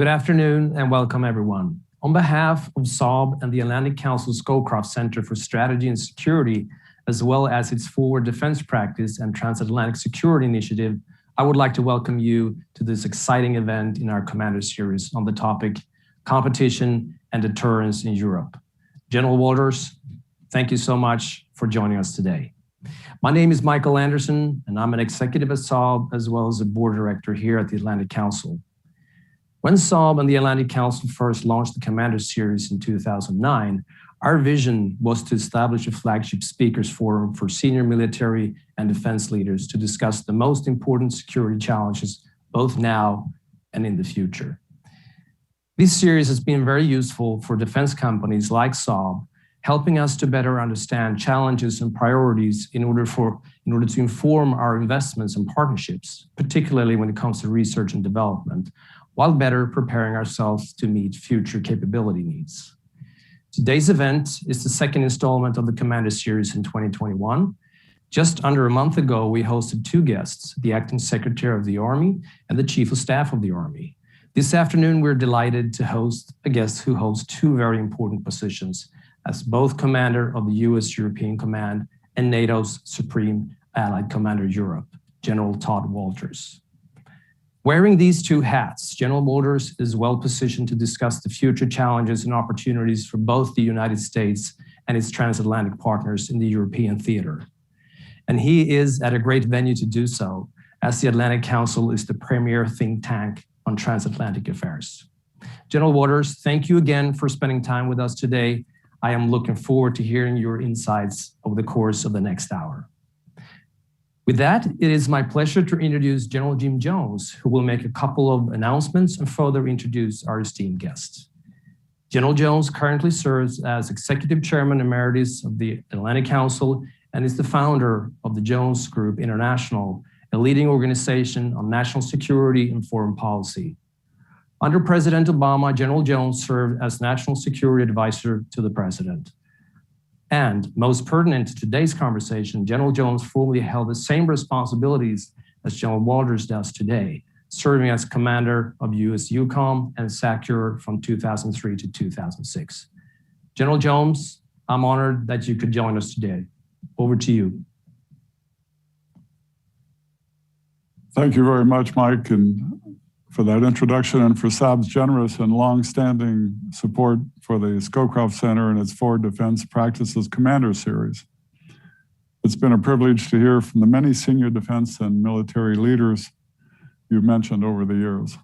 Good afternoon and welcome everyone. On behalf of Saab and the Atlantic Council Scowcroft Center for Strategy and Security, as well as its Forward Defense Practice and Transatlantic Security Initiative, I would like to welcome you to this exciting event in our Commander Series on the topic Competition and Deterrence in Europe. General Wolters, thank you so much for joining us today. My name is Michael Anderson, and I'm an executive at Saab as well as a board director here at the Atlantic Council. When Saab and the Atlantic Council first launched the Commander Series in 2009, our vision was to establish a flagship speakers forum for senior military and defense leaders to discuss the most important security challenges, both now and in the future. This series has been very useful for defense companies like Saab, helping us to better understand challenges and priorities in order to inform our investments and partnerships, particularly when it comes to research and development, while better preparing ourselves to meet future capability needs. Today's event is the second installment of the Commander Series in 2021. Just under a month ago, we hosted two guests, the Acting Secretary of the Army and the Chief of Staff of the Army. This afternoon, we're delighted to host a guest who holds two very important positions as both Commander of the US-European Command and NATO's Supreme Allied Commander Europe, General Tod Wolters. Wearing these two hats, General Wolters is well positioned to discuss the future challenges and opportunities for both the United States and its transatlantic partners in the European theater. And he is at a great venue to do so, as the Atlantic Council is the premier think tank on transatlantic affairs. General Wolters, thank you again for spending time with us today. I am looking forward to hearing your insights over the course of the next hour. With that, it is my pleasure to introduce General Jim Jones, who will make a couple of announcements and further introduce our esteemed guests. General Jones currently serves as Executive Chairman Emeritus of the Atlantic Council and is the founder of the Jones Group International, a leading organization on national security and foreign policy. Under President Obama, General Jones served as National Security Advisor to the President. And most pertinent to today's conversation, General Jones formerly held the same responsibilities as General Wolters does today, serving as Commander of USEUCOM and SACEUR from 2003 to 2006. General Jones, I'm honored that you could join us today. Over to you. Thank you very much, Mike, and for that introduction and for Saab's generous and long-standing support for the Scowcroft Center and its Forward Defense Practices Commander Series. It's been a privilege to hear from the many senior defense and military leaders you've mentioned over the years.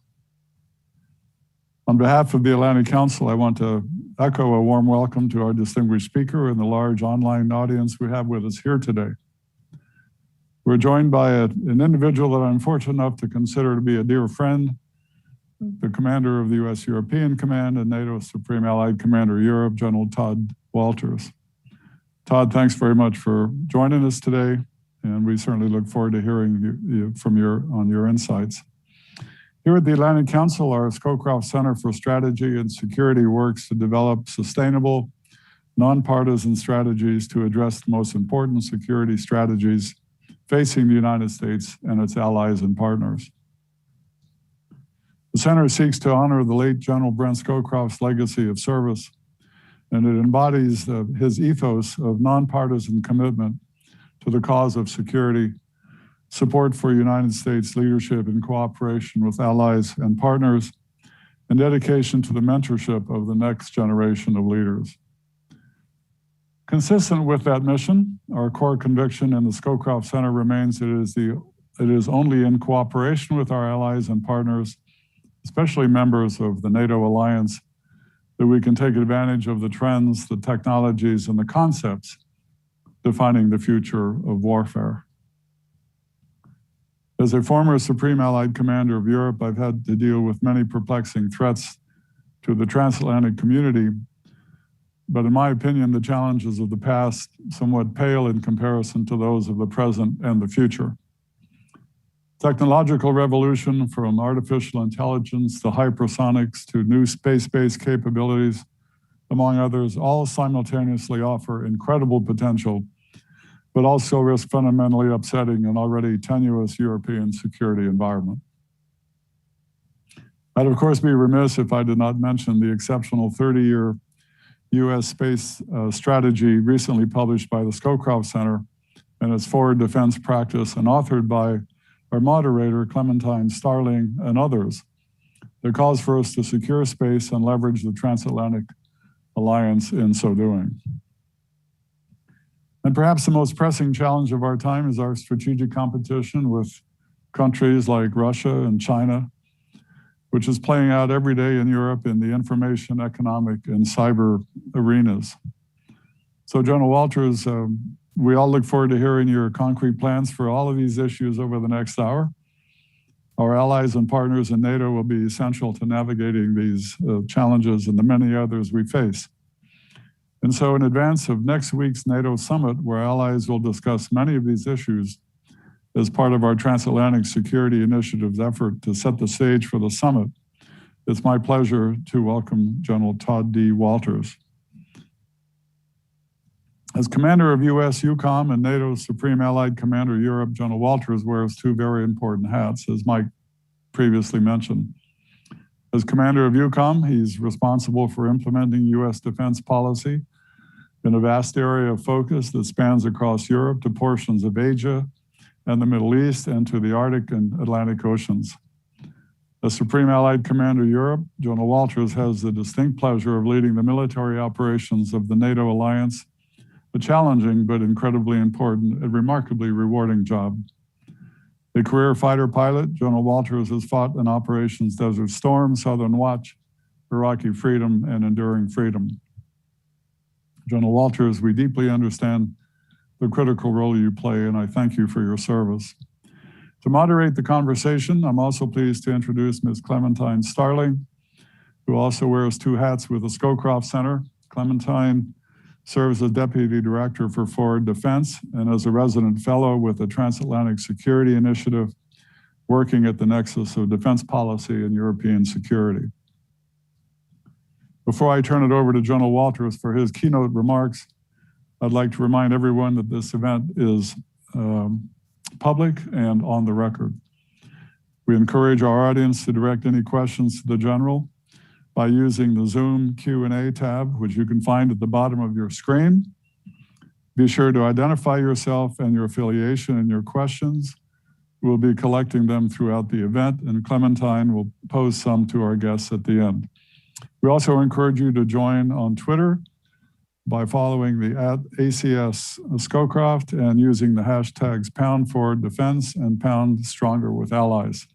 On behalf of the Atlantic Council, I want to echo a warm welcome to our distinguished speaker and the large online audience we have with us here today. We're joined by an individual that I'm fortunate enough to consider to be a dear friend, the Commander of the US-European Command and NATO Supreme Allied Commander Europe, General Tod Wolters. Tod, thanks very much for joining us today, and we certainly look forward to hearing from your insights. Here at the Atlantic Council, our Scowcroft Center for Strategy and Security works to develop sustainable, nonpartisan strategies to address the most important security strategies facing the United States and its allies and partners. The center seeks to honor the late General Brent Scowcroft's legacy of service, and it embodies his ethos of nonpartisan commitment to the cause of security, support for United States leadership in cooperation with allies and partners, and dedication to the mentorship of the next generation of leaders. Consistent with that mission, our core conviction in the Scowcroft Center remains it is only in cooperation with our allies and partners, especially members of the NATO alliance, that we can take advantage of the trends, the technologies, and the concepts defining the future of warfare. As a former Supreme Allied Commander of Europe, I've had to deal with many perplexing threats to the transatlantic community. But in my opinion, the challenges of the past somewhat pale in comparison to those of the present and the future. Technological revolution, from artificial intelligence to hypersonics to new space-based capabilities, among others, all simultaneously offer incredible potential, but also risk fundamentally upsetting an already tenuous European security environment. I'd of course be remiss if I did not mention the exceptional 30-year U.S. space strategy recently published by the Scowcroft Center and its forward defense practice and authored by our moderator, Clementine Starling, and others. That calls for us to secure space and leverage the transatlantic alliance in so doing. And perhaps the most pressing challenge of our time is our strategic competition with countries like Russia and China, which is playing out every day in Europe in the information, economic, and cyber arenas. So General Wolters, we all look forward to hearing your concrete plans for all of these issues over the next hour. Our allies and partners in NATO will be essential to navigating these challenges and the many others we face. And so in advance of next week's NATO Summit, where allies will discuss many of these issues as part of our transatlantic security initiative's effort to set the stage for the summit, it's my pleasure to welcome General Tod D. Wolters. As commander of USEUCOM and NATO's Supreme Allied Commander Europe, General Wolters wears two very important hats, as Mike previously mentioned. As commander of EUCOM, he's responsible for implementing U.S. defense policy in a vast area of focus that spans across Europe to portions of Asia and the Middle East and to the Arctic and Atlantic Oceans. As Supreme Allied Commander Europe, General Wolters has the distinct pleasure of leading the military operations of the NATO alliance, a challenging but incredibly important and remarkably rewarding job. A career fighter pilot, General Wolters has fought in operations Desert Storm, Southern Watch, Iraqi Freedom, and Enduring Freedom. General Wolters, we deeply understand the critical role you play, and I thank you for your service. To moderate the conversation, I'm also pleased to introduce Ms. Clementine Starling, who also wears two hats with the Scowcroft Center. Clementine serves as Deputy Director for Forward Defense and as a resident fellow with the Transatlantic Security Initiative, working at the nexus of defense policy and European security. Before I turn it over to General Wolters for his keynote remarks, I'd like to remind everyone that this event is public and on the record. We encourage our audience to direct any questions to the General by using the Zoom Q&A tab, which you can find at the bottom of your screen. Be sure to identify yourself and your affiliation in your questions. We'll be collecting them throughout the event, and Clementine will pose some to our guests at the end. We also encourage you to join on Twitter by following the @ACS Scowcroft and using the hashtags #ForwardDefense and #StrongerWithAllies.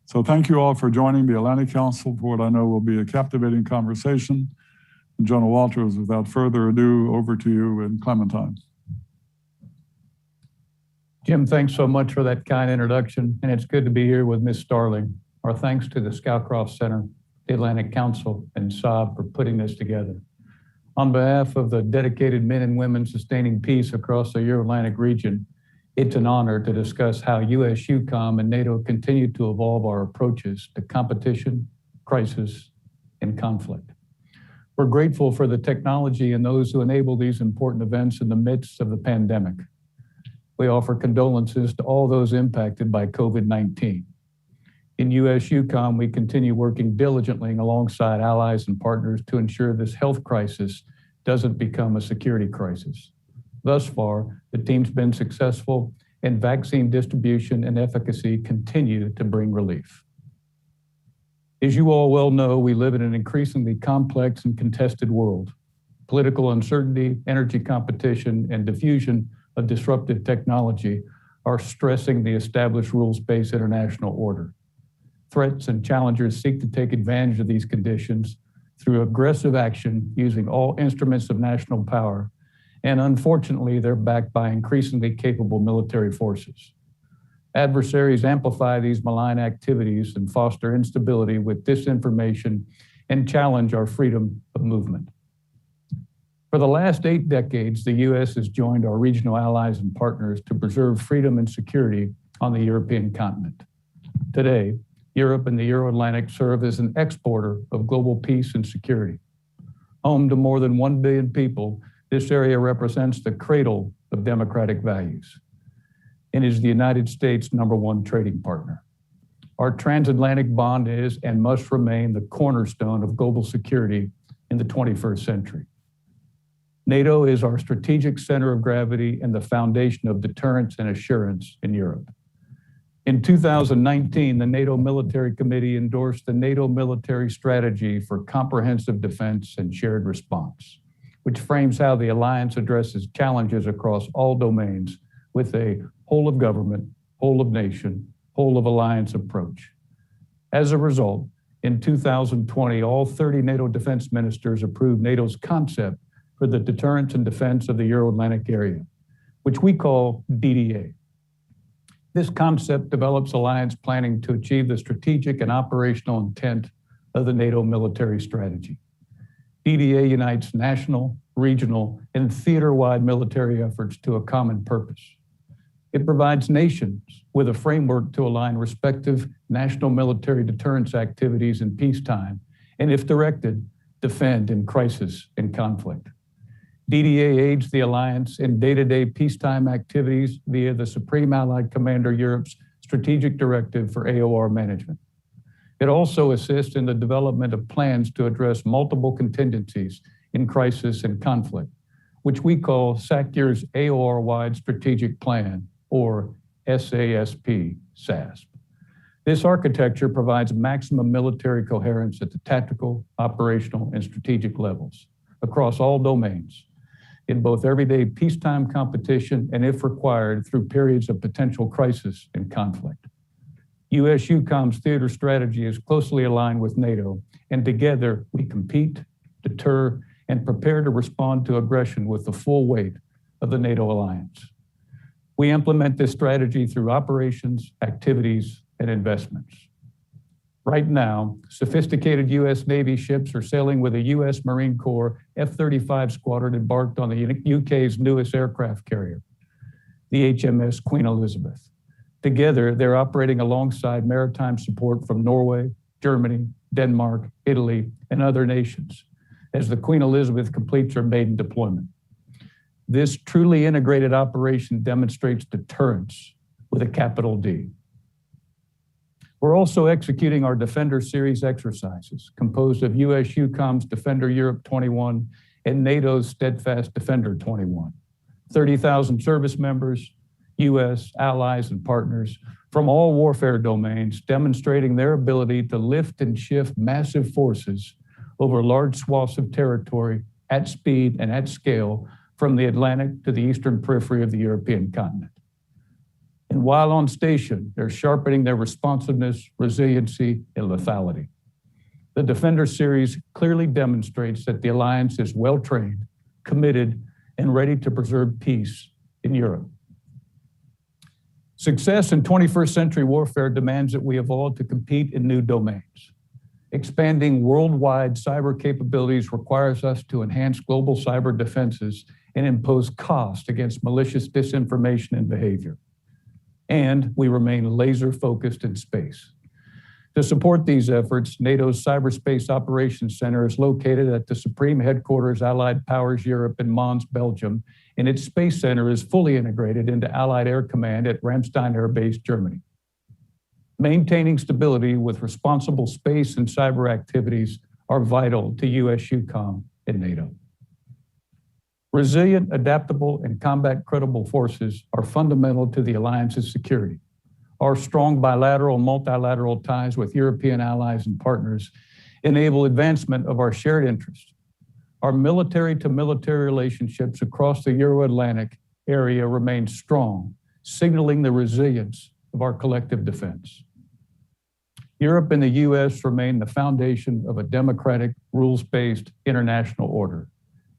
So thank you all for joining the Atlantic Council for what I know will be a captivating conversation. And General Wolters, without further ado, over to you and Clementine. Jim, thanks so much for that kind introduction, and it's good to be here with Ms. Starling. Our thanks to the Scowcroft Center, the Atlantic Council, and SAB for putting this together. On behalf of the dedicated men and women sustaining peace across the Euro-Atlantic region, it's an honor to discuss how USEUCOM and NATO continue to evolve our approaches to competition, crisis, and conflict. We're grateful for the technology and those who enable these important events in the midst of the pandemic. We offer condolences to all those impacted by COVID-19. In USEUCOM, we continue working diligently alongside allies and partners to ensure this health crisis doesn't become a security crisis. Thus far, the team's been successful, and vaccine distribution and efficacy continue to bring relief. As you all well know, we live in an increasingly complex and contested world. Political uncertainty, energy competition, and diffusion of disruptive technology are stressing the established rules-based international order. Threats and challengers seek to take advantage of these conditions through aggressive action using all instruments of national power, and unfortunately, they're backed by increasingly capable military forces. Adversaries amplify these malign activities and foster instability with disinformation and challenge our freedom of movement. For the last 8 decades, the U.S. has joined our regional allies and partners to preserve freedom and security on the European continent. Today, Europe and the Euro-Atlantic serve as an exporter of global peace and security. Home to more than 1 billion people, this area represents the cradle of democratic values and is the United States' #1 trading partner. Our transatlantic bond is and must remain the cornerstone of global security in the 21st century. NATO is our strategic center of gravity and the foundation of deterrence and assurance in Europe. In 2019, the NATO Military Committee endorsed the NATO Military Strategy for Comprehensive Defense and Shared Response, which frames how the alliance addresses challenges across all domains with a whole of government, whole of nation, whole of alliance approach. As a result, in 2020, all 30 NATO defense ministers approved NATO's concept for the deterrence and defense of the Euro-Atlantic area, which we call DDA. This concept develops alliance planning to achieve the strategic and operational intent of the NATO military strategy. DDA unites national, regional, and theater-wide military efforts to a common purpose. It provides nations with a framework to align respective national military deterrence activities in peacetime, and if directed, defend in crisis and conflict. DDA aids the alliance in day-to-day peacetime activities via the Supreme Allied Commander Europe's strategic directive for AOR management. It also assists in the development of plans to address multiple contingencies in crisis and conflict, which we call SACEUR's AOR-wide strategic plan, or SASP, SASP. This architecture provides maximum military coherence at the tactical, operational, and strategic levels across all domains, in both everyday peacetime competition and, if required, through periods of potential crisis and conflict. USEUCOM's theater strategy is closely aligned with NATO, and together we compete, deter, and prepare to respond to aggression with the full weight of the NATO alliance. We implement this strategy through operations, activities, and investments. Right now, sophisticated U.S. Navy ships are sailing with a U.S. Marine Corps F-35 squadron embarked on the UK's newest aircraft carrier, the HMS Queen Elizabeth. Together, they're operating alongside maritime support from Norway, Germany, Denmark, Italy, and other nations as the Queen Elizabeth completes her maiden deployment. This truly integrated operation demonstrates deterrence with a capital D. We're also executing our Defender Series exercises, composed of USEUCOM's Defender Europe 21 and NATO's Steadfast Defender 21. 30,000 service members, US, allies, and partners from all warfare domains, demonstrating their ability to lift and shift massive forces over large swaths of territory at speed and at scale from the Atlantic to the eastern periphery of the European continent. And while on station, they're sharpening their responsiveness, resiliency, and lethality. The Defender Series clearly demonstrates that the alliance is well-trained, committed, and ready to preserve peace in Europe. Success in 21st century warfare demands that we evolve to compete in new domains. Expanding worldwide cyber capabilities requires us to enhance global cyber defenses and impose cost against malicious disinformation and behavior. And we remain laser-focused in space. To support these efforts, NATO's Cyberspace Operations Center is located at the Supreme Headquarters Allied Powers Europe in Mons, Belgium, and its Space Center is fully integrated into Allied Air Command at Ramstein Air Base, Germany. Maintaining stability with responsible space and cyber activities are vital to USEUCOM and NATO. Resilient, adaptable, and combat-credible forces are fundamental to the alliance's security. Our strong bilateral and multilateral ties with European allies and partners enable advancement of our shared interests. Our military-to-military relationships across the Euro-Atlantic area remain strong, signaling the resilience of our collective defense. Europe and the U.S. remain the foundation of a democratic, rules-based international order.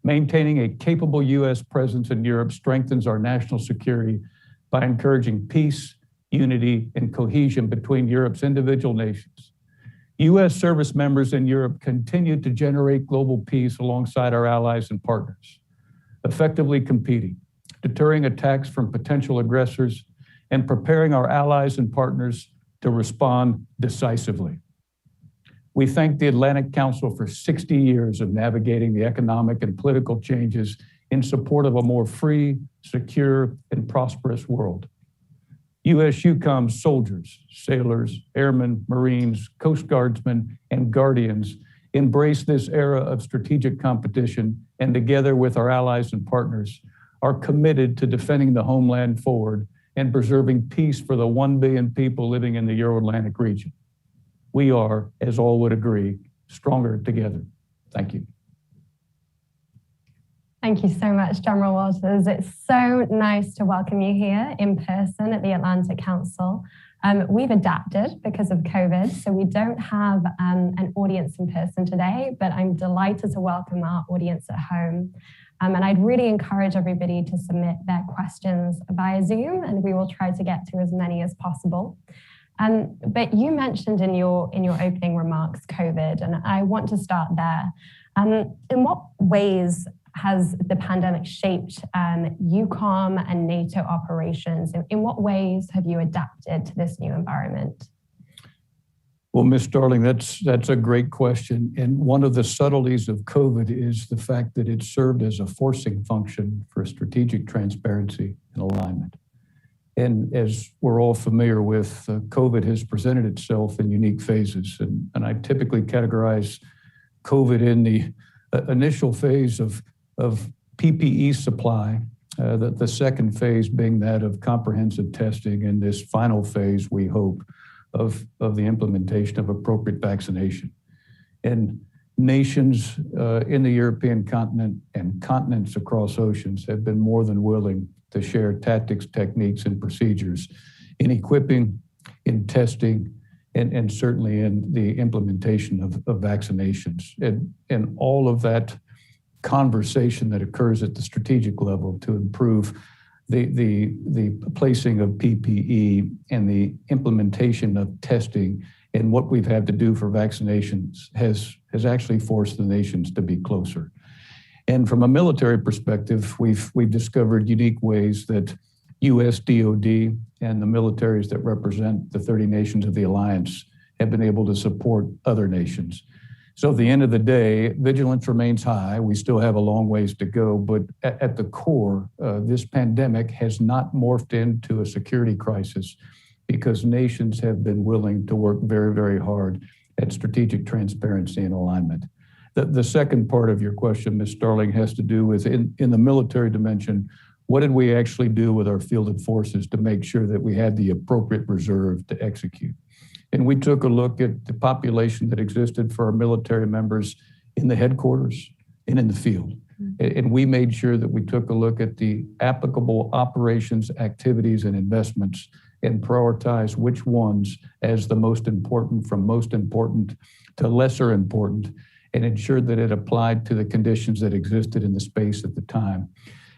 Maintaining a capable U.S. presence in Europe strengthens our national security by encouraging peace, unity, and cohesion between Europe's individual nations. U.S. service members in Europe continue to generate global peace alongside our allies and partners, effectively competing, deterring attacks from potential aggressors, and preparing our allies and partners to respond decisively. We thank the Atlantic Council for 60 years of navigating the economic and political changes in support of a more free, secure, and prosperous world. USEUCOM soldiers, sailors, airmen, Marines, Coast Guardsmen, and Guardians embrace this era of strategic competition, and together with our allies and partners, are committed to defending the homeland forward and preserving peace for the 1 billion people living in the Euro-Atlantic region. We are, as all would agree, stronger together. Thank you. Thank you so much, General Wolters. It's so nice to welcome you here in person at the Atlantic Council. We've adapted because of COVID, so we don't have an audience in person today, but I'm delighted to welcome our audience at home. And I'd really encourage everybody to submit their questions via Zoom, and we will try to get to as many as possible. But you mentioned in your opening remarks COVID, and I want to start there. In what ways has the pandemic shaped EUCOM and NATO operations? In what ways have you adapted to this new environment? Well, Ms. Starling, that's a great question. And one of the subtleties of COVID is the fact that it served as a forcing function for strategic transparency and alignment. And as we're all familiar with, COVID has presented itself in unique phases. And I typically categorize COVID in the initial phase of PPE supply, the second phase being that of comprehensive testing, and this final phase, we hope, of the implementation of appropriate vaccination. And nations in the European continent and continents across oceans have been more than willing to share tactics, techniques, and procedures in equipping, in testing, and certainly in the implementation of vaccinations. And all of that conversation that occurs at the strategic level to improve the placing of PPE and the implementation of testing and what we've had to do for vaccinations has actually forced the nations to be closer. And from a military perspective, we've discovered unique ways that US-DOD and the militaries that represent the 30 nations of the alliance have been able to support other nations. So at the end of the day, vigilance remains high. We still have a long ways to go, but at the core, this pandemic has not morphed into a security crisis because nations have been willing to work very, very hard at strategic transparency and alignment. The second part of your question, Ms. Starling, has to do with in the military dimension, what did we actually do with our fielded forces to make sure that we had the appropriate reserve to execute? And we took a look at the population that existed for our military members in the headquarters and in the field. And we made sure that we took a look at the applicable operations, activities, and investments and prioritize which ones as the most important, from most important to lesser important, and ensured that it applied to the conditions that existed in the space at the time.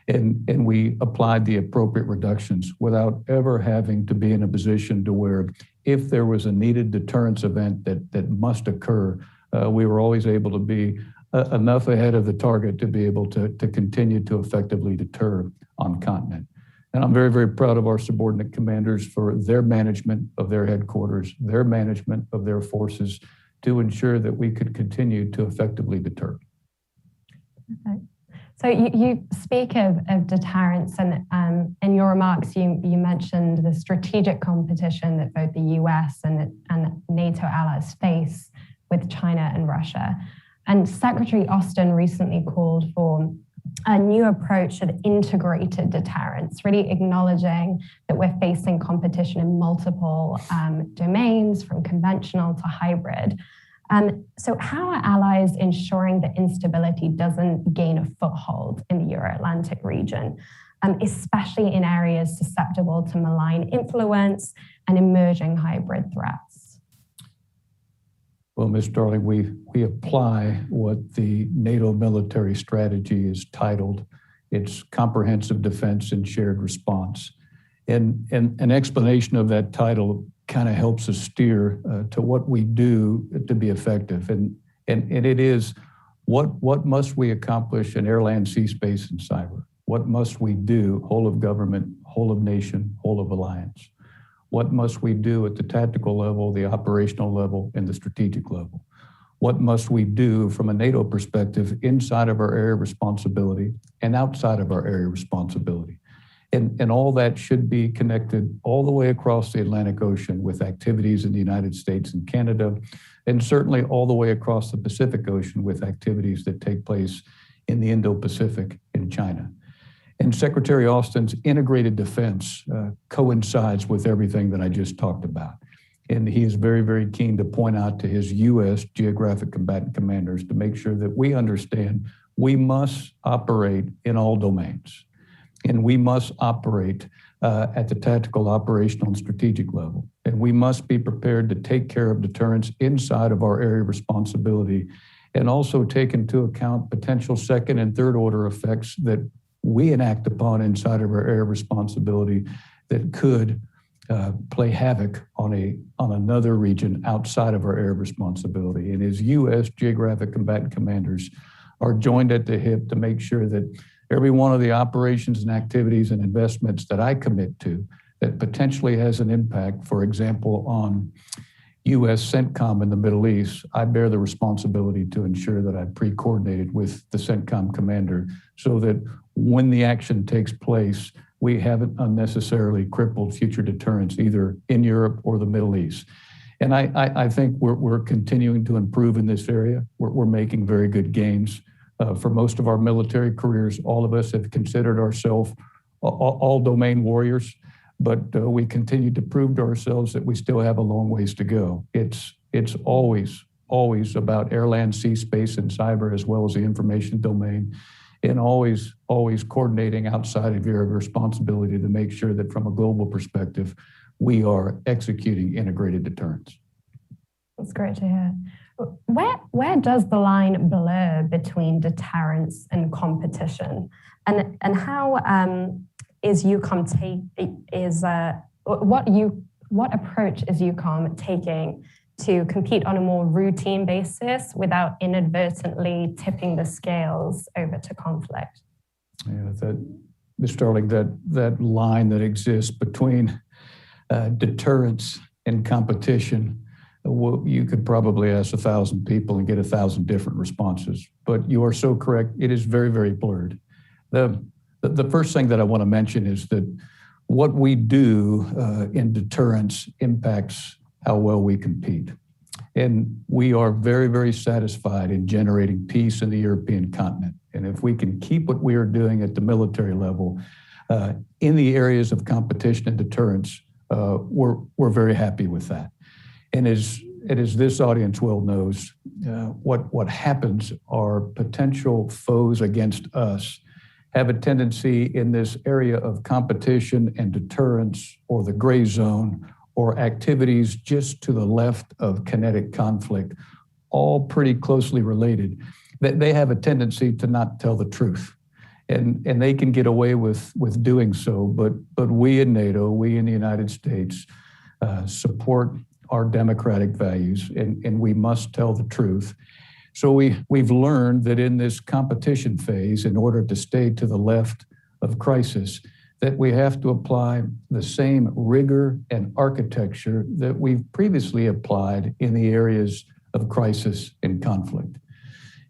And we applied the appropriate reductions without ever having to be in a position to where if there was a needed deterrence event that must occur, we were always able to be enough ahead of the target to be able to continue to effectively deter on continent. And I'm very, very proud of our subordinate commanders for their management of their headquarters, their management of their forces to ensure that we could continue to effectively deter. Okay. So you speak of deterrence, and in your remarks, you mentioned the strategic competition that both the US and NATO allies face with China and Russia. And Secretary Austin recently called for a new approach of integrated deterrence, really acknowledging that we're facing competition in multiple domains, from conventional to hybrid. So how are allies ensuring that instability doesn't gain a foothold in the Euro-Atlantic region, especially in areas susceptible to malign influence and emerging hybrid threats? Well, Ms. Starling, we apply what the NATO military strategy is titled. It's Comprehensive Defense and Shared Response. And an explanation of that title kind of helps us steer to what we do to be effective. And it is, what must we accomplish in air, land, sea, space, and cyber? What must we do, whole of government, whole of nation, whole of alliance? What must we do at the tactical level, the operational level, and the strategic level? What must we do from a NATO perspective inside of our area of responsibility and outside of our area of responsibility? And all that should be connected all the way across the Atlantic Ocean with activities in the United States and Canada, and certainly all the way across the Pacific Ocean with activities that take place in the Indo-Pacific and China. And Secretary Austin's integrated defense coincides with everything that I just talked about. And he is very, very keen to point out to his U.S. geographic combatant commanders to make sure that we understand we must operate in all domains. And we must operate at the tactical, operational, and strategic level. And we must be prepared to take care of deterrence inside of our area of responsibility and also take into account potential second and third order effects that we enact upon inside of our area of responsibility that could play havoc on another region outside of our area of responsibility. And his U.S. geographic combatant commanders are joined at the hip to make sure that every one of the operations and activities and investments that I commit to that potentially has an impact, for example, on U.S. CENTCOM in the Middle East, I bear the responsibility to ensure that I pre-coordinated with the CENTCOM commander so that when the action takes place, we haven't unnecessarily crippled future deterrence either in Europe or the Middle East. And I think we're continuing to improve in this area. We're making very good gains. For most of our military careers, all of us have considered ourselves all domain warriors, but we continue to prove to ourselves that we still have a long ways to go. It's always about air, land, sea, space, and cyber, as well as the information domain, and always coordinating outside of your responsibility to make sure that from a global perspective, we are executing integrated deterrence. That's great to hear. Where does the line blur between deterrence and competition, and how is UCOM what approach is UCOM taking to compete on a more routine basis without inadvertently tipping the scales over to conflict? Yeah, Ms. Starling, that line that exists between deterrence and competition. Well, you could probably ask 1,000 people and get 1,000 different responses, but you are so correct. It is very, very blurred. The first thing that I want to mention is that what we do in deterrence impacts how well we compete. And we are very, very satisfied in generating peace in the European continent. And if we can keep what we are doing at the military level in the areas of competition and deterrence, we're very happy with that. And as this audience well knows, what happens are potential foes against us have a tendency in this area of competition and deterrence or the gray zone or activities just to the left of kinetic conflict, all pretty closely related, that they have a tendency to not tell the truth. And they can get away with doing so, but we in NATO, we in the United States support our democratic values, and we must tell the truth. So we've learned that in this competition phase, in order to stay to the left of crisis, that we have to apply the same rigor and architecture that we've previously applied in the areas of crisis and conflict.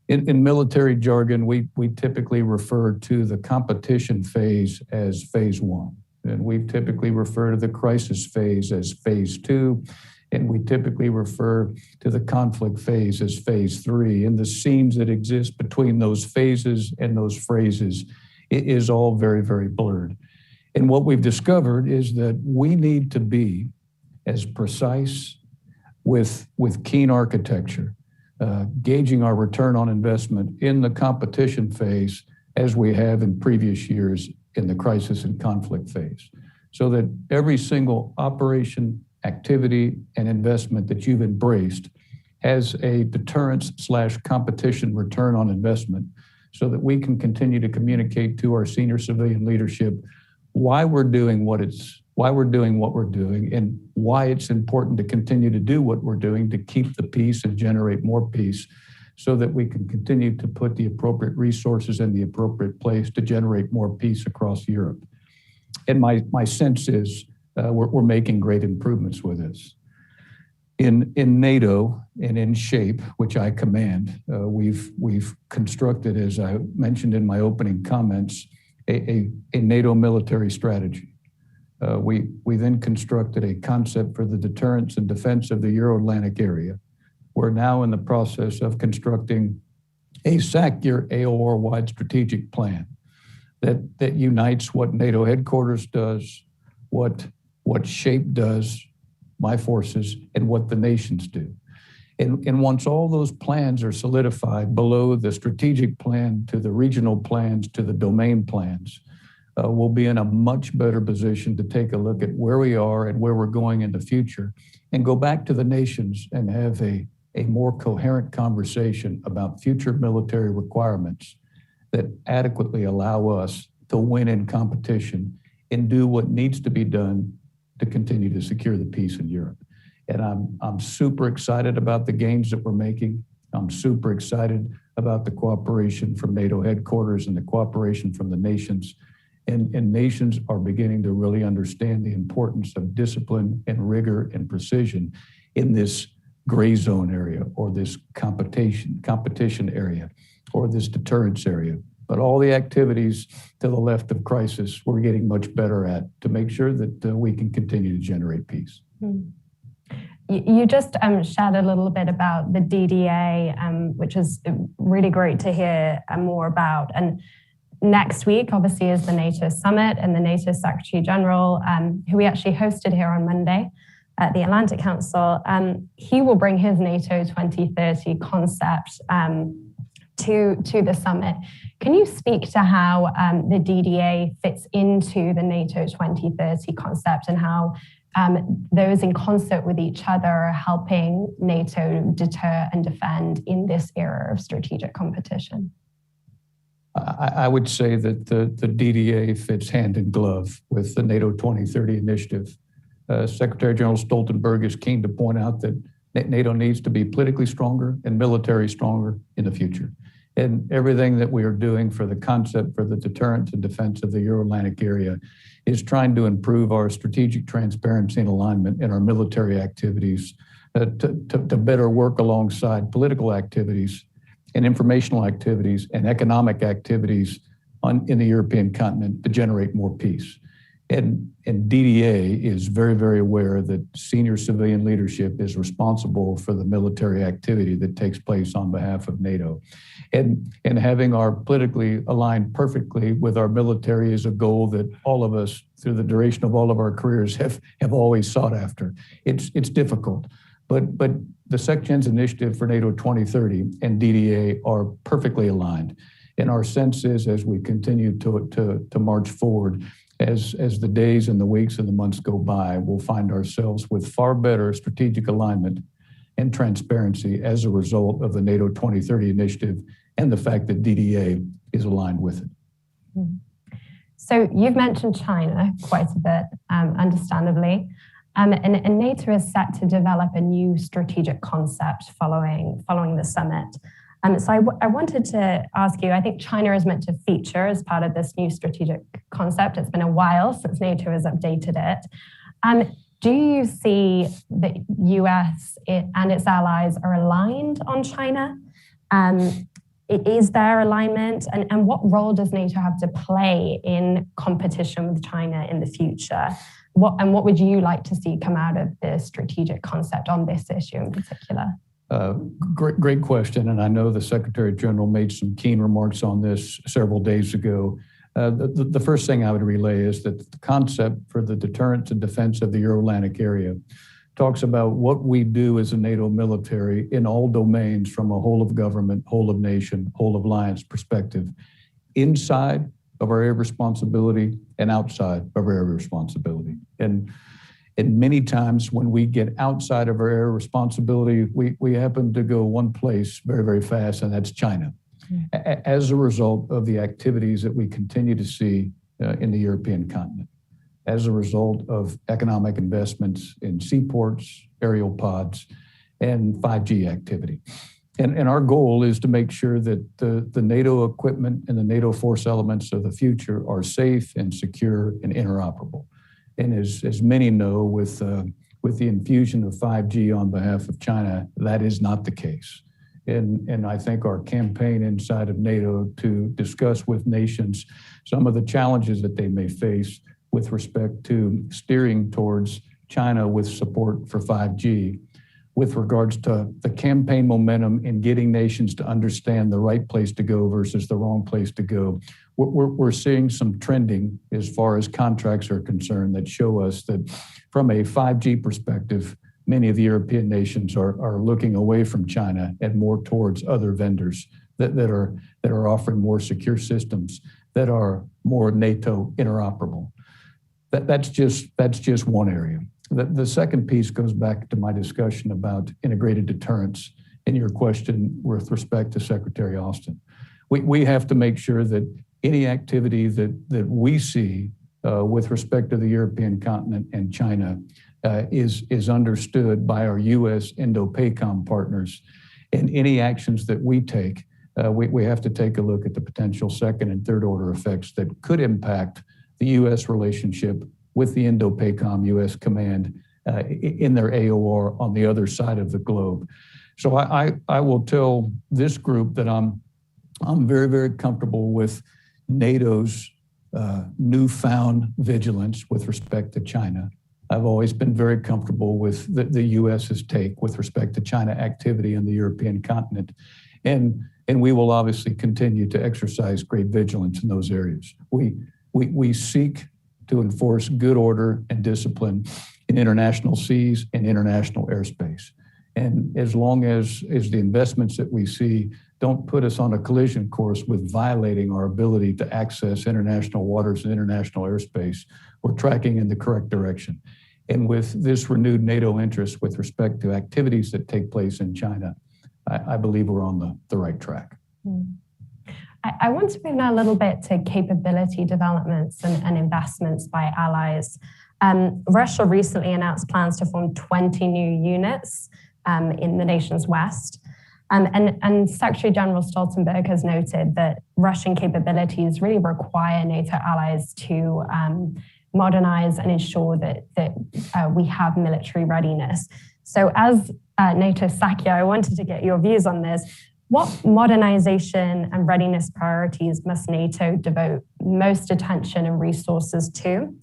In military jargon, we typically refer to the competition phase as phase one, and we typically refer to the crisis phase as phase two, and we typically refer to the conflict phase as phase three. And the seams that exist between those phases and those phrases is all very, very blurred. And what we've discovered is that we need to be as precise with keen architecture, gauging our return on investment in the competition phase as we have in previous years in the crisis and conflict phase, so that every single operation, activity, and investment that you've embraced has a deterrence/competition return on investment, so that we can continue to communicate to our senior civilian leadership why we're doing what we're doing, and why it's important to continue to do what we're doing to keep the peace and generate more peace, so that we can continue to put the appropriate resources in the appropriate place to generate more peace across Europe. And my sense is we're making great improvements with this. In NATO and in SHAPE, which I command, we've constructed, as I mentioned in my opening comments, a NATO military strategy. We then constructed a concept for the deterrence and defense of the Euro-Atlantic area. We're now in the process of constructing a SACEUR AOR-wide strategic plan that unites what NATO headquarters does, what SHAPE does, my forces, and what the nations do. And once all those plans are solidified below the strategic plan to the regional plans to the domain plans, we'll be in a much better position to take a look at where we are and where we're going in the future and go back to the nations and have a more coherent conversation about future military requirements that adequately allow us to win in competition and do what needs to be done to continue to secure the peace in Europe. And I'm super excited about the gains that we're making. I'm super excited about the cooperation from NATO headquarters and the cooperation from the nations. And nations are beginning to really understand the importance of discipline and rigor and precision in this gray zone area or this competition area or this deterrence area. But all the activities to the left of crisis, we're getting much better at to make sure that we can continue to generate peace. You just shared a little bit about the DDA, which is really great to hear more about. And next week, obviously, is the NATO Summit, and the NATO Secretary General, who we actually hosted here on Monday at the Atlantic Council, he will bring his NATO 2030 concept to the summit. Can you speak to how the DDA fits into the NATO 2030 concept and how those in concert with each other are helping NATO deter and defend in this era of strategic competition? I would say that the DDA fits hand in glove with the NATO 2030 initiative. Secretary General Stoltenberg is keen to point out that NATO needs to be politically stronger and military stronger in the future. And everything that we are doing for the concept for the deterrence and defense of the Euro-Atlantic area is trying to improve our strategic transparency and alignment in our military activities to better work alongside political activities and informational activities and economic activities in the European continent to generate more peace. And DDA is very, very aware that senior civilian leadership is responsible for the military activity that takes place on behalf of NATO. And having our politically aligned perfectly with our military is a goal that all of us, through the duration of all of our careers, have always sought after. It's difficult, but the SecGen's initiative for NATO 2030 and DDA are perfectly aligned. And our sense is, as we continue to march forward, as the days and the weeks and the months go by, we'll find ourselves with far better strategic alignment and transparency as a result of the NATO 2030 initiative and the fact that DDA is aligned with it. So you've mentioned China quite a bit, understandably, and NATO is set to develop a new strategic concept following the summit. So I wanted to ask you, I think China is meant to feature as part of this new strategic concept. It's been a while since NATO has updated it. Do you see the US and its allies are aligned on China? Is there alignment? And what role does NATO have to play in competition with China in the future? What would you like to see come out of the strategic concept on this issue in particular? Great question, and I know the Secretary General made some keen remarks on this several days ago. The first thing I would relay is that the concept for the deterrence and defense of the Euro-Atlantic area talks about what we do as a NATO military in all domains from a whole of government, whole of nation, whole of alliance perspective, inside of our area of responsibility and outside of our area of responsibility. And many times when we get outside of our area of responsibility, we happen to go one place very, very fast, and that's China. As a result of the activities that we continue to see in the European continent, as a result of economic investments in seaports, aerial pods, and 5G activity. And our goal is to make sure that the NATO equipment and the NATO force elements of the future are safe and secure and interoperable. And as many know, with the infusion of 5G on behalf of China, that is not the case. and I think our campaign inside of NATO to discuss with nations some of the challenges that they may face with respect to steering towards China with support for 5G, with regards to the campaign momentum in getting nations to understand the right place to go versus the wrong place to go. We're seeing some trending as far as contracts are concerned that show us that from a 5G perspective, many of the European nations are looking away from China and more towards other vendors that are offering more secure systems that are more NATO interoperable. That's just one area. The second piece goes back to my discussion about integrated deterrence in your question with respect to Secretary Austin. We have to make sure that any activity that we see with respect to the European continent and China is understood by our U.S. Indo-PACOM partners. And any actions that we take, we have to take a look at the potential second and third order effects that could impact the U.S. relationship with the Indo-PACOM U.S. Command in their AOR on the other side of the globe. So I will tell this group that I'm very, very comfortable with NATO's newfound vigilance with respect to China. I've always been very comfortable with the U.S.'s take with respect to China activity on the European continent. And we will obviously continue to exercise great vigilance in those areas. We seek to enforce good order and discipline in international seas and international airspace. And as long as the investments that we see don't put us on a collision course with violating our ability to access international waters and international airspace, we're tracking in the correct direction. And with this renewed NATO interest with respect to activities that take place in China, I believe we're on the right track. I want to move now a little bit to capability developments and investments by allies. Russia recently announced plans to form 20 new units in the nation's west. And Secretary General Stoltenberg has noted that Russian capabilities really require NATO allies to modernize and ensure that we have military readiness. So as NATO SACEUR, I wanted to get your views on this. What modernization and readiness priorities must NATO devote most attention and resources to?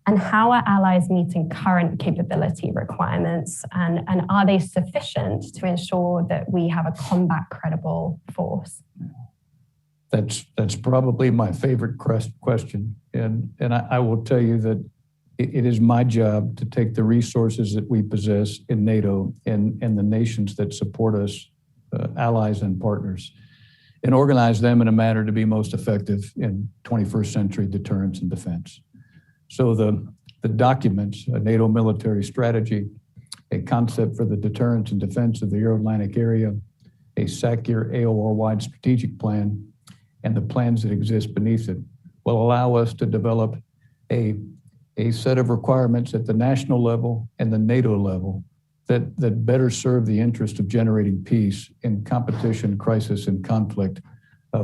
And how are allies meeting current capability requirements? And are they sufficient to ensure that we have a combat credible force? That's probably my favorite question. And I will tell you that it is my job to take the resources that we possess in NATO and the nations that support us, allies and partners, and organize them in a manner to be most effective in 21st century deterrence and defense. So the documents, a NATO military strategy, a concept for the deterrence and defense of the Euro-Atlantic area, a SACEUR AOR-wide strategic plan, and the plans that exist beneath it will allow us to develop a set of requirements at the national level and the NATO level that better serve the interest of generating peace in competition, crisis, and conflict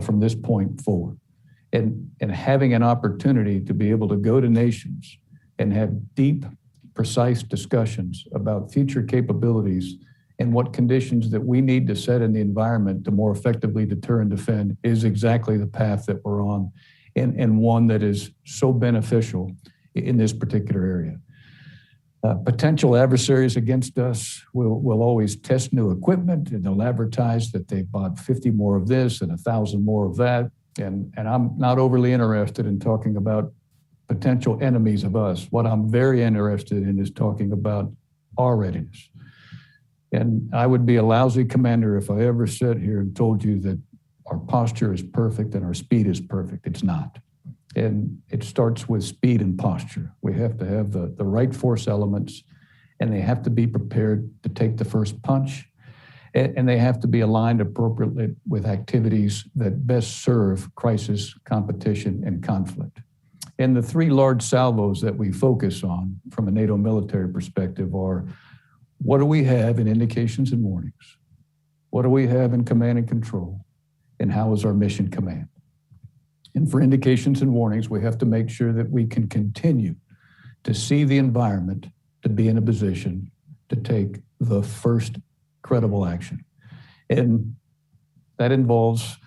from this point forward. And having an opportunity to be able to go to nations and have deep, precise discussions about future capabilities and what conditions that we need to set in the environment to more effectively deter and defend is exactly the path that we're on, and one that is so beneficial in this particular area. Potential adversaries against us will always test new equipment, and they'll advertise that they bought 50 more of this and 1,000 more of that. And I'm not overly interested in talking about potential enemies of us. What I'm very interested in is talking about our readiness. And I would be a lousy commander if I ever sat here and told you that our posture is perfect and our speed is perfect. It's not. And it starts with speed and posture. We have to have the right force elements, and they have to be prepared to take the first punch, and they have to be aligned appropriately with activities that best serve crisis, competition, and conflict. And the three large salvos that we focus on from a NATO military perspective are: what do we have in indications and warnings? What do we have in command and control? And how is our mission command? And for indications and warnings, we have to make sure that we can continue to see the environment to be in a position to take the first credible action. And That involves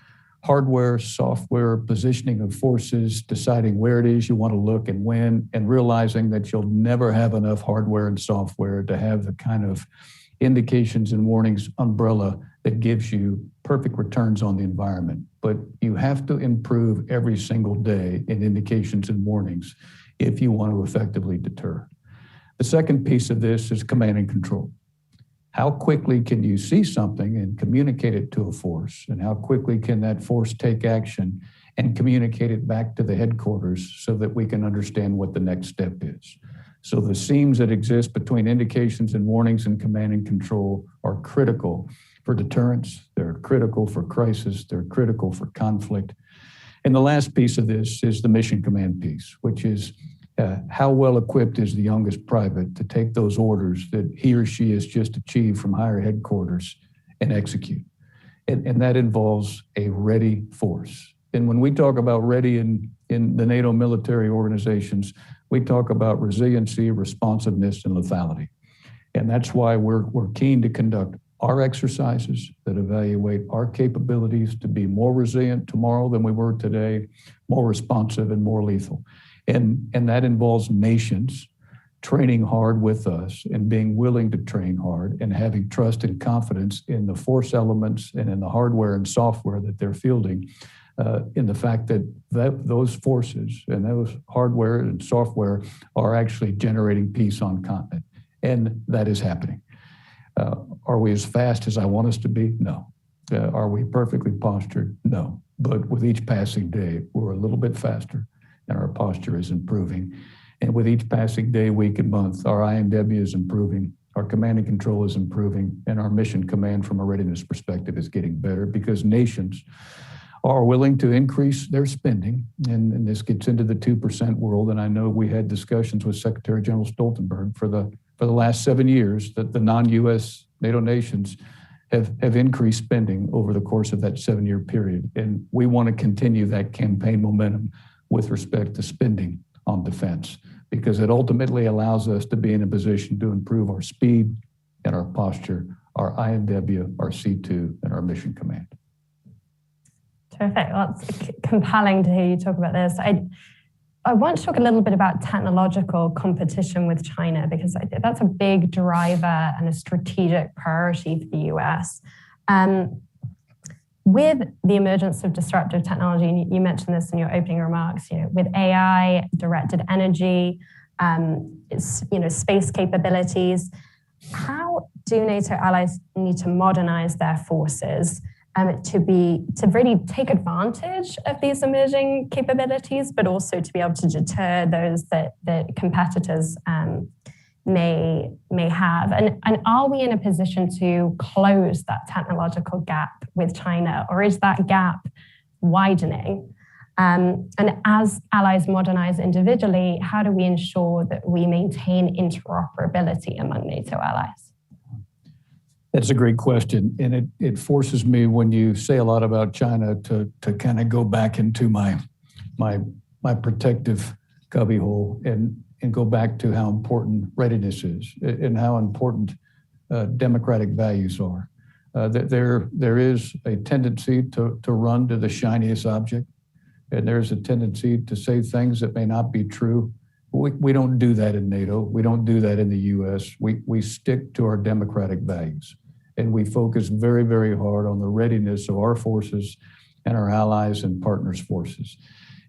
hardware, software, positioning of forces, deciding where it is you want to look and when, and realizing that you'll never have enough hardware and software to have the kind of indications and warnings umbrella that gives you perfect returns on the environment. But you have to improve every single day in indications and warnings if you want to effectively deter. The second piece of this is command and control. How quickly can you see something and communicate it to a force? And how quickly can that force take action and communicate it back to the headquarters so that we can understand what the next step is? So the seams that exist between indications and warnings and command and control are critical for deterrence. They're critical for crisis. They're critical for conflict. And the last piece of this is the mission command piece, which is how well equipped is the youngest private to take those orders that he or she has just achieved from higher headquarters and execute. And that involves a ready force. And when we talk about ready in the NATO military organizations, we talk about resiliency, responsiveness, and lethality. And that's why we're keen to conduct our exercises that evaluate our capabilities to be more resilient tomorrow than we were today, more responsive and more lethal. And that involves nations training hard with us and being willing to train hard and having trust and confidence in the force elements and in the hardware and software that they're fielding, in the fact that those forces and those hardware and software are actually generating peace on continent. And that is happening. Are we as fast as I want us to be? No. Are we perfectly postured? No. But with each passing day, we're a little bit faster and our posture is improving. And with each passing day, week, and month, our IMW is improving, our command and control is improving, and our mission command from a readiness perspective is getting better because nations are willing to increase their spending. And this gets into the 2% world. And I know we had discussions with Secretary General Stoltenberg for the last 7 years that the non-US NATO nations have increased spending over the course of that 7-year period. And we want to continue that campaign momentum with respect to spending on defense, because it ultimately allows us to be in a position to improve our speed and our posture, our IMW, our C2, and our mission command. Terrific. Well, it's compelling to hear you talk about this. I want to talk a little bit about technological competition with China, because that's a big driver and a strategic priority for the US. With the emergence of disruptive technology, and you mentioned this in your opening remarks, with AI, directed energy, space capabilities, how do NATO allies need to modernize their forces to really take advantage of these emerging capabilities, but also to be able to deter those that competitors may have? And are we in a position to close that technological gap with China, or is that gap widening? And as allies modernize individually, how do we ensure that we maintain interoperability among NATO allies? That's a great question. And it forces me, when you say a lot about China, to kind of go back into my protective cubbyhole and go back to how important readiness is and how important democratic values are. There is a tendency to run to the shiniest object, and there's a tendency to say things that may not be true. We don't do that in NATO. We don't do that in the US. We stick to our democratic values, and we focus very, very hard on the readiness of our forces and our allies and partners' forces.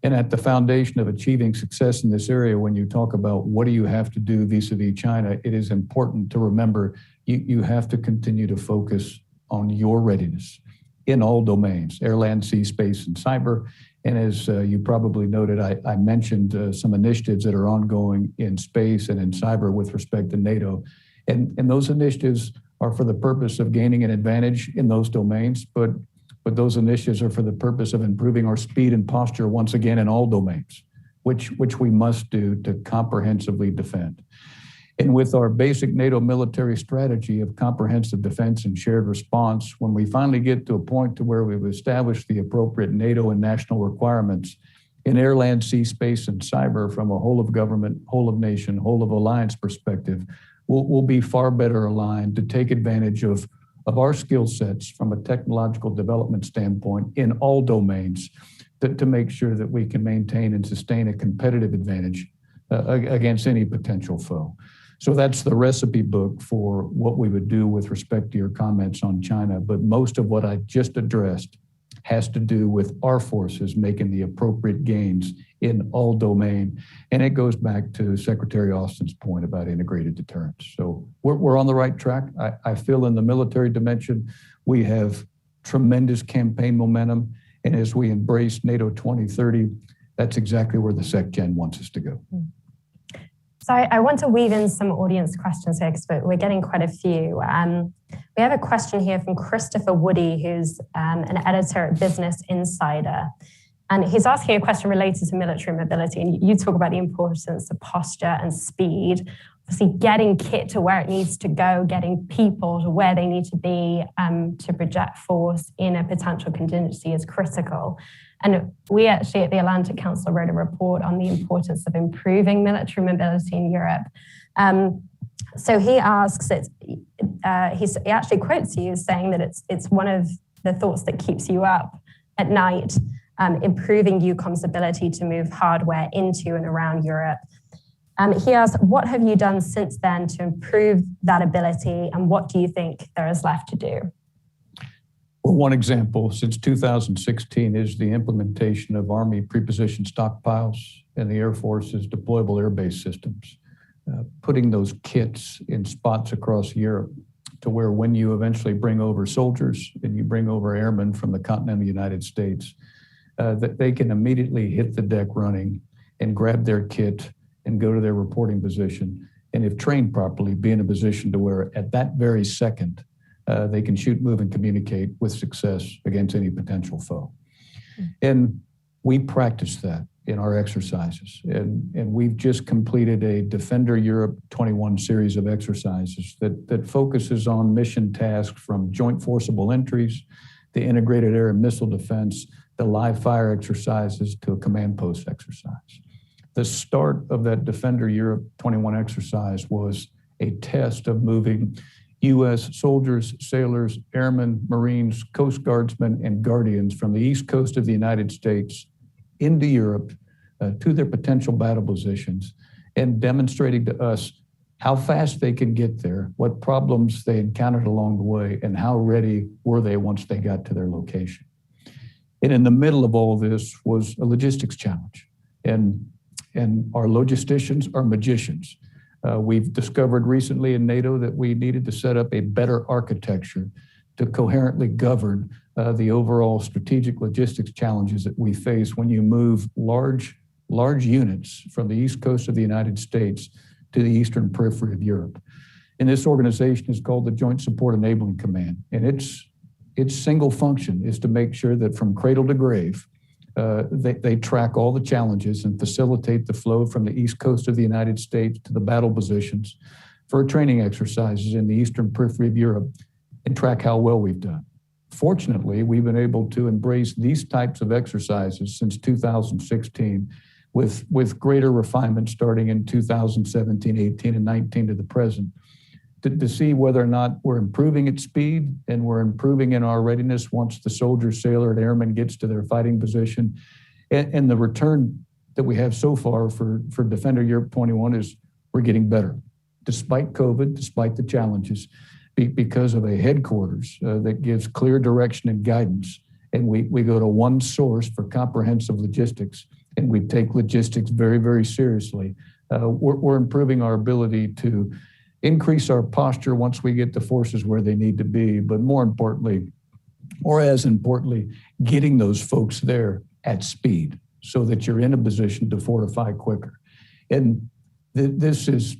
And at the foundation of achieving success in this area, when you talk about what do you have to do vis-a-vis China, it is important to remember you have to continue to focus on your readiness in all domains, air, land, sea, space, and cyber. And as you probably noted, I mentioned some initiatives that are ongoing in space and in cyber with respect to NATO. And those initiatives are for the purpose of gaining an advantage in those domains, but those initiatives are for the purpose of improving our speed and posture once again in all domains, which we must do to comprehensively defend. And with our basic NATO military strategy of comprehensive defense and shared response, when we finally get to a point to where we've established the appropriate NATO and national requirements in air, land, sea, space, and cyber from a whole of government, whole of nation, whole of alliance perspective, we'll be far better aligned to take advantage of of our skill sets from a technological development standpoint in all domains to make sure that we can maintain and sustain a competitive advantage against any potential foe. So that's the recipe book for what we would do with respect to your comments on China. But most of what I just addressed has to do with our forces making the appropriate gains in all domain. And it goes back to Secretary Austin's point about integrated deterrence. So we're on the right track. I feel in the military dimension, we have tremendous campaign momentum. And as we embrace NATO 2030, that's exactly where the SecGen wants us to go. So I want to weave in some audience questions here because we're getting quite a few. We have a question here from Christopher Woody, who's an editor at Business Insider. And he's asking a question related to military mobility. And you talk about the importance of posture and speed. Obviously, getting kit to where it needs to go, getting people to where they need to be to project force in a potential contingency is critical. And we actually at the Atlantic Council wrote a report on the importance of improving military mobility in Europe. So he asks, he actually quotes you saying that it's one of the thoughts that keeps you up at night, improving EUCOM's ability to move hardware into and around Europe. He asks, what have you done since then to improve that ability, and what do you think there is left to do? Well, one example since 2016 is the implementation of Army prepositioned stockpiles and the Air Force's deployable air-based systems, putting those kits in spots across Europe to where when you eventually bring over soldiers and you bring over airmen from the continental United States, that they can immediately hit the deck running and grab their kit and go to their reporting position. And if trained properly, be in a position to where at that very second, they can shoot, move, and communicate with success against any potential foe. And we practice that in our exercises. And we've just completed a Defender Europe 21 series of exercises that focuses on mission tasks from joint forcible entries, the integrated air and missile defense, the live fire exercises to a command post exercise. The start of that Defender Europe 21 exercise was a test of moving U.S. soldiers, sailors, airmen, Marines, Coast Guardsmen, and Guardians from the East Coast of the United States into Europe to their potential battle positions, and demonstrating to us how fast they can get there, what problems they encountered along the way, and how ready were they once they got to their location. And in the middle of all this was a logistics challenge. And our logisticians are magicians. We've discovered recently in NATO that we needed to set up a better architecture to coherently govern the overall strategic logistics challenges that we face when you move large units from the East Coast of the United States to the eastern periphery of Europe. And this organization is called the Joint Support Enabling Command. And its single function is to make sure that from cradle to grave, they track all the challenges and facilitate the flow from the East Coast of the United States to the battle positions for training exercises in the eastern periphery of Europe and track how well we've done. Fortunately, we've been able to embrace these types of exercises since 2016 with greater refinement starting in 2017, 18, and 19 to the present to see whether or not we're improving at speed and we're improving in our readiness once the soldier, sailor, and airman gets to their fighting position. And the return that we have so far for Defender Europe 21 is we're getting better, despite COVID, despite the challenges, because of a headquarters that gives clear direction and guidance. And we go to one source for comprehensive logistics, and we take logistics very, very seriously. We're improving our ability to increase our posture once we get the forces where they need to be, but more importantly, or as importantly, getting those folks there at speed so that you're in a position to fortify quicker. And this is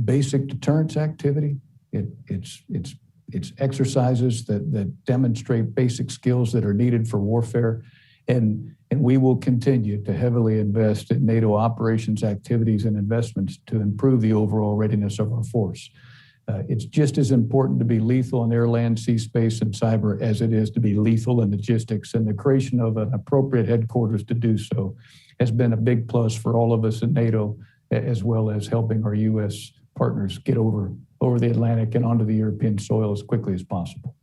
basic deterrence activity. It's exercises that demonstrate basic skills that are needed for warfare. And we will continue to heavily invest in NATO operations activities and investments to improve the overall readiness of our force. It's just as important to be lethal in air, land, sea, space, and cyber as it is to be lethal in logistics. And the creation of an appropriate headquarters to do so has been a big plus for all of us in NATO, as well as helping our U.S. partners get over the Atlantic and onto the European soil as quickly as possible.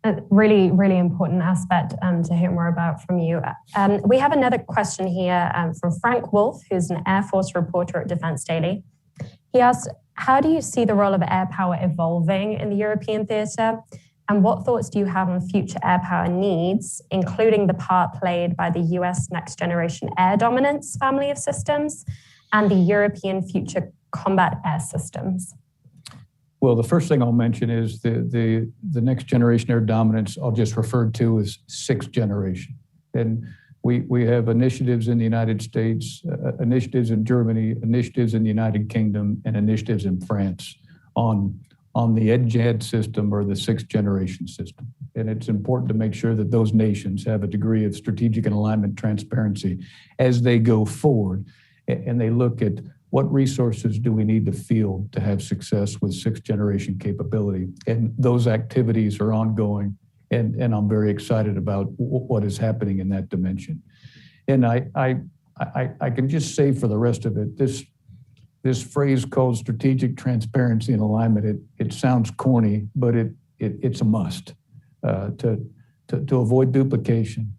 A really, really important aspect to hear more about from you. We have another question here from Frank Wolf, who's an Air Force reporter at Defense Daily. He asked, how do you see the role of air power evolving in the European theatre? And what thoughts do you have on future air power needs, including the part played by the US Next Generation Air Dominance family of systems and the European Future Combat Air Systems? Well, the first thing I'll mention is the Next Generation Air Dominance I'll just refer to as 6th generation. And we have initiatives in the United States, initiatives in Germany, initiatives in the United Kingdom, and initiatives in France on the EDGED system or the 6th generation system. And it's important to make sure that those nations have a degree of strategic and alignment transparency as they go forward and they look at what resources do we need to field to have success with 6th generation capability. And those activities are ongoing. And I'm very excited about what is happening in that dimension. And I can just say for the rest of it, this phrase called strategic transparency and alignment, it sounds corny, but it's a must to avoid duplication,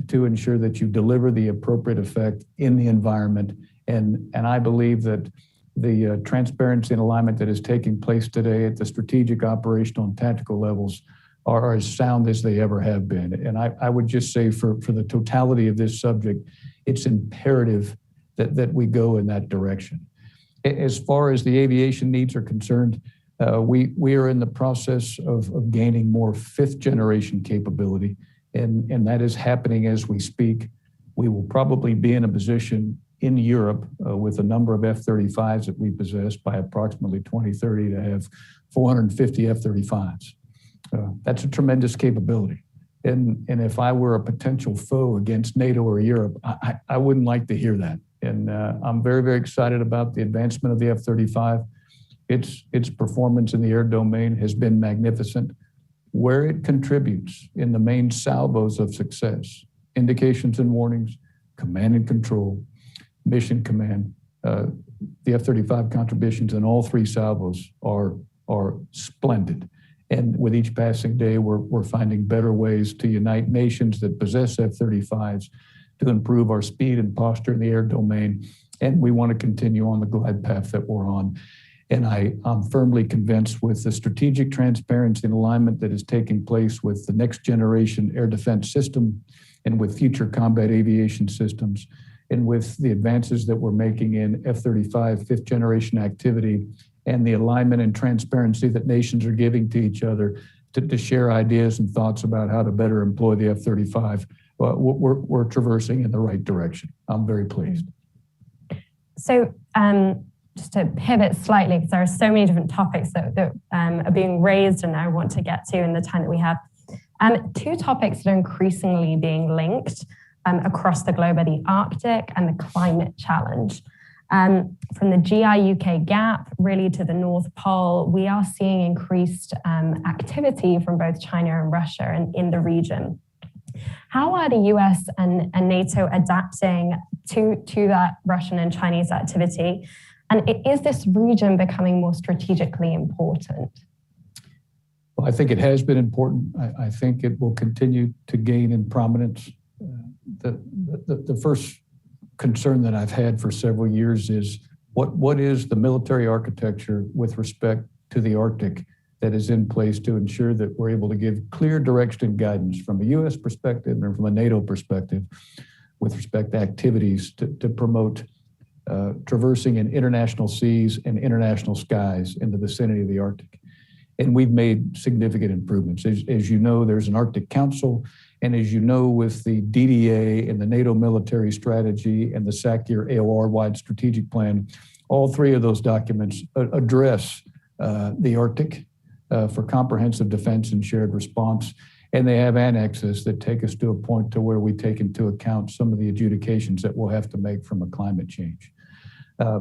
to ensure that you deliver the appropriate effect in the environment. And I believe that the transparency and alignment that is taking place today at the strategic, operational, and tactical levels are as sound as they ever have been. And I would just say for the totality of this subject, it's imperative that we go in that direction. As far as the aviation needs are concerned, we are in the process of gaining more 5th generation capability, and that is happening as we speak. We will probably be in a position in Europe with a number of F-35s that we possess by approximately 2030 to have 450 F-35s. That's a tremendous capability. And if I were a potential foe against NATO or Europe, I wouldn't like to hear that. And I'm very, very excited about the advancement of the F-35. Its performance in the air domain has been magnificent. Where it contributes in the main salvos of success, indications and warnings, command and control, mission command, the F-35 contributions in all 3 salvos are splendid. And with each passing day, we're finding better ways to unite nations that possess F-35s to improve our speed and posture in the air domain. And we want to continue on the glide path that we're on. And I'm firmly convinced with the strategic transparency and alignment that is taking place with the next generation air defense system and with future combat aviation systems and with the advances that we're making in F-35 5th generation activity and the alignment and transparency that nations are giving to each other to share ideas and thoughts about how to better employ the F-35, we're traversing in the right direction. I'm very pleased. So just to pivot slightly, because there are so many different topics that are being raised and I want to get to in the time that we have. 2 topics that are increasingly being linked across the globe are the Arctic and the climate challenge. From the GI-UK gap really to the North Pole, we are seeing increased activity from both China and Russia and in the region. How are the US and NATO adapting to that Russian and Chinese activity? And is this region becoming more strategically important? Well, I think it has been important. I think it will continue to gain in prominence. The first concern that I've had for several years is what is the military architecture with respect to the Arctic that is in place to ensure that we're able to give clear direction and guidance from a US perspective and from a NATO perspective with respect to activities to promote traversing in international seas and international skies in the vicinity of the Arctic. And we've made significant improvements. As you know, there's an Arctic Council, and as you know, with the DDA and the NATO military strategy and the SACEUR AOR-wide strategic plan, all 3 of those documents address the Arctic for comprehensive defense and shared response. And they have annexes that take us to a point to where we take into account some of the adjudications that we'll have to make from a climate change.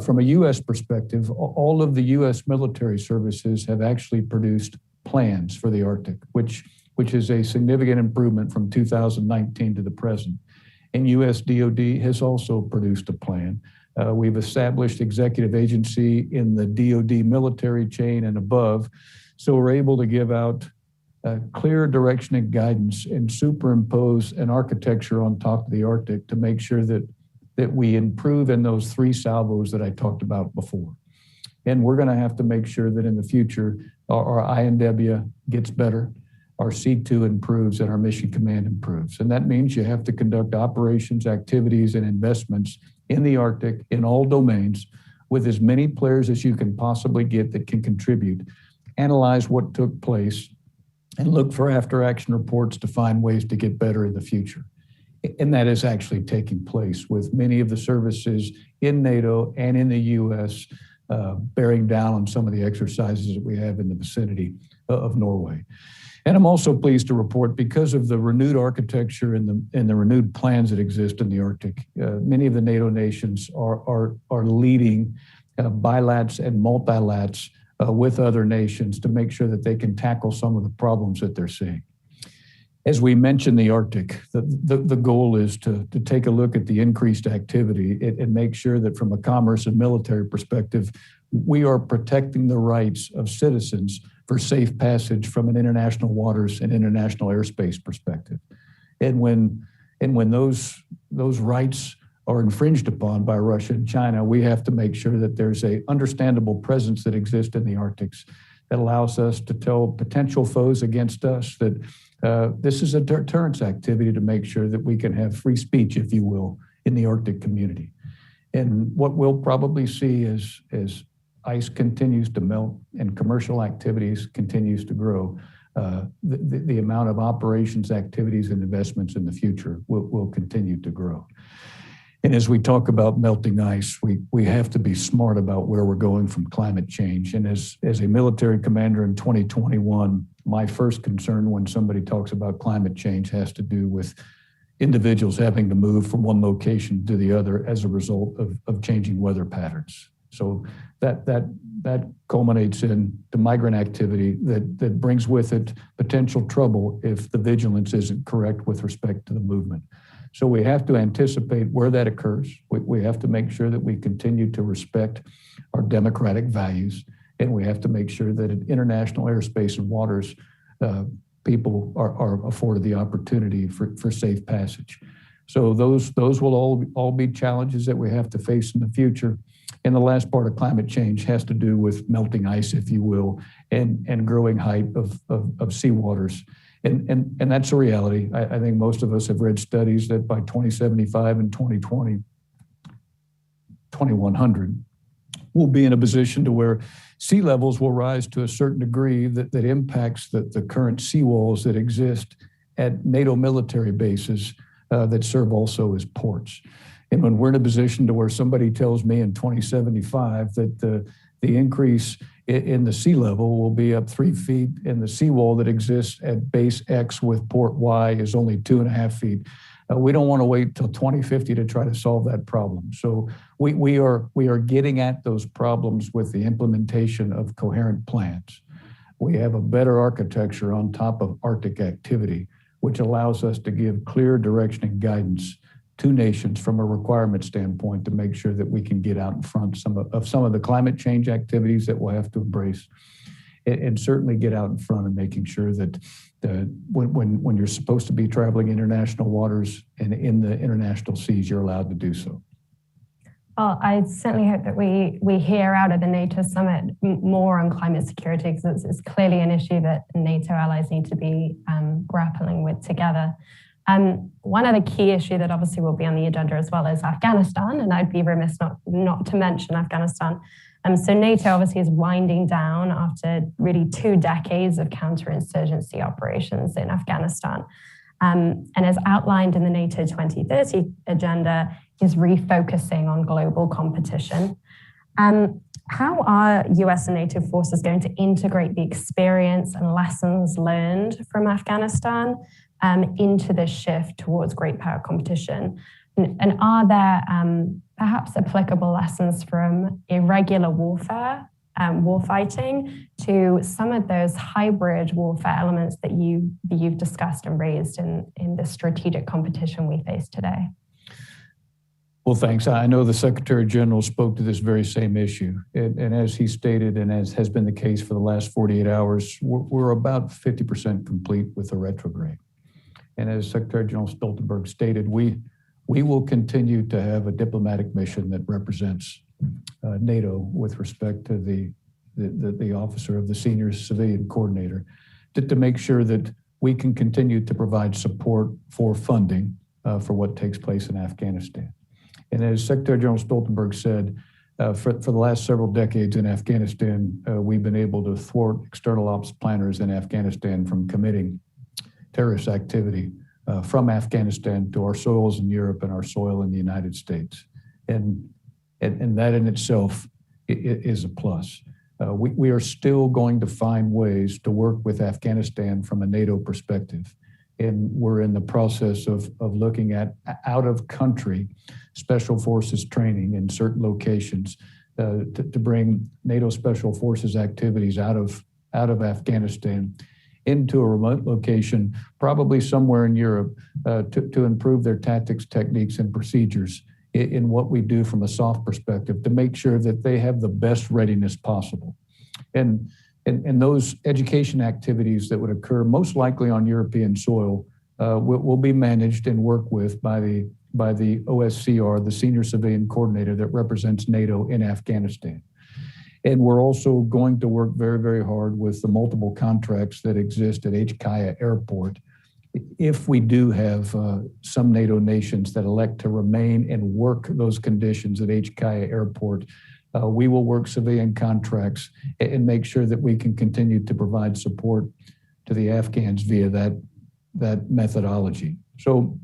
From a US perspective, all of the US military services have actually produced plans for the Arctic, which is a significant improvement from 2019 to the present. And US DoD has also produced a plan We've established executive agency in the DoD military chain and above, so we're able to give out clear direction and guidance and superimpose an architecture on top of the Arctic to make sure that we improve in those three salvos that I talked about before. And we're going to have to make sure that in the future, our INW gets better, our C2 improves, and our mission command improves. And that means you have to conduct operations, activities, and investments in the Arctic in all domains with as many players as you can possibly get that can contribute, analyze what took place, and look for after-action reports to find ways to get better in the future. And that is actually taking place with many of the services in NATO and in the U.S. Bearing down on some of the exercises that we have in the vicinity of Norway. And I'm also pleased to report, because of the renewed architecture and the renewed plans that exist in the Arctic, many of the NATO nations are leading bilats and multilats with other nations to make sure that they can tackle some of the problems that they're seeing. As we mentioned the Arctic, the goal is to take a look at the increased activity and make sure that from a commerce and military perspective, we are protecting the rights of citizens for safe passage from an international waters and international airspace perspective. And when those rights are infringed upon by Russia and China, we have to make sure that there's a understandable presence that exists in the Arctic that allows us to tell potential foes against us that this is a deterrence activity to make sure that we can have free speech, if you will, in the Arctic community. And what we'll probably see as ice continues to melt and commercial activities continues to grow, the amount of operations, activities, and investments in the future will continue to grow. And as we talk about melting ice, we have to be smart about where we're going from climate change. And as a military commander in 2021, my first concern when somebody talks about climate change has to do with individuals having to move from one location to the other as a result of changing weather patterns. So that culminates in the migrant activity that brings with it potential trouble if the vigilance isn't correct with respect to the movement. So we have to anticipate where that occurs. We have to make sure that we continue to respect our democratic values, and we have to make sure that in international airspace and waters, people are afforded the opportunity for safe passage. So those will all be challenges that we have to face in the future. And the last part of climate change has to do with melting ice, if you will, and growing height of seawaters. And that's a reality. I think most of us have read studies that by 2075 and 2100, we'll be in a position to where sea levels will rise to a certain degree that impacts the current seawalls that exist at NATO military bases that serve also as ports. And when we're in a position to where somebody tells me in 2075 that the increase in the sea level will be up 3 feet and the seawall that exists at base X with port Y is only 2.5 feet, we don't want to wait till 2050 to try to solve that problem. So we are getting at those problems with the implementation of coherent plans. We have a better architecture on top of Arctic activity, which allows us to give clear direction and guidance to nations from a requirement standpoint to make sure that we can get out in front of some of the climate change activities that we'll have to embrace, and certainly get out in front of making sure that when you're supposed to be traveling international waters and in the international seas, you're allowed to do so. Well, I certainly hope that we hear out of the NATO Summit more on climate security, because it's clearly an issue that NATO allies need to be grappling with together. One other key issue that obviously will be on the agenda as well is Afghanistan, and I'd be remiss not to mention Afghanistan. So NATO obviously is winding down after really 2 decades of counterinsurgency operations in Afghanistan. And as outlined in the NATO 2030 agenda, is refocusing on global competition. How are US and NATO forces going to integrate the experience and lessons learned from Afghanistan into this shift towards great power competition? And are there perhaps applicable lessons from irregular warfare, warfighting, to some of those hybrid warfare elements that you've discussed and raised in the strategic competition we face today? Well, thanks. I know the Secretary General spoke to this very same issue. And as he stated, and as has been the case for the last 48 hours, we're about 50% complete with the retrograde. And as Secretary General Stoltenberg stated, we will continue to have a diplomatic mission that represents NATO with respect to the officer of the senior civilian coordinator to make sure that we can continue to provide support for funding for what takes place in Afghanistan. And as Secretary General Stoltenberg said, for the last several decades in Afghanistan, we've been able to thwart external ops planners in Afghanistan from committing terrorist activity from Afghanistan to our soils in Europe and our soil in the United States. And that in itself is a plus. We are still going to find ways to work with Afghanistan from a NATO perspective. And we're in the process of looking at out-of-country special forces training in certain locations to bring NATO special forces activities out of Afghanistan into a remote location, probably somewhere in Europe, to improve their tactics, techniques, and procedures in what we do from a soft perspective to make sure that they have the best readiness possible. And those education activities that would occur most likely on European soil will be managed and worked with by the OSCR, the Senior Civilian Coordinator that represents NATO in Afghanistan. And we're also going to work very, very hard with the multiple contracts that exist at HKIA Airport. If we do have some NATO nations that elect to remain and work those conditions at HKIA Airport, we will work civilian contracts and make sure that we can continue to provide support to the Afghans via that methodology. So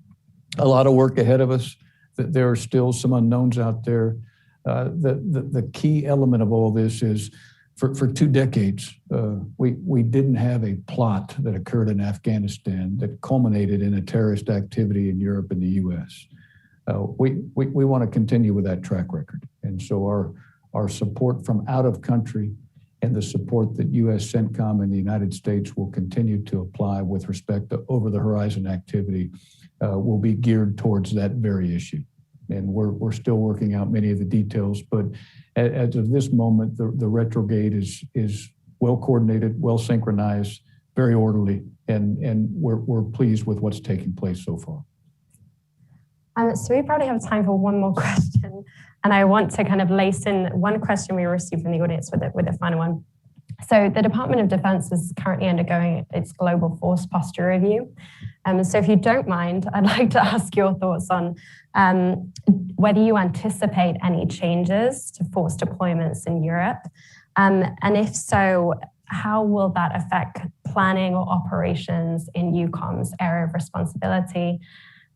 a lot of work ahead of us. There are still some unknowns out there. The key element of all this is for 2 decades, we didn't have a plot that occurred in Afghanistan that culminated in a terrorist activity in Europe and the US. We want to continue with that track record. And so our support from out of country and the support that US CENTCOM in the United States will continue to apply with respect to over the horizon activity will be geared towards that very issue. And we're still working out many of the details, but as of this moment, the retrograde is well coordinated, well synchronized, very orderly, and we're pleased with what's taking place so far. So we probably have time for one more question, and I want to kind of lace in one question we received from the audience with the final one. So the Department of Defense is currently undergoing its global force posture review. So if you don't mind, I'd like to ask your thoughts on whether you anticipate any changes to force deployments in Europe. And if so, how will that affect planning or operations in UCOM's area of responsibility?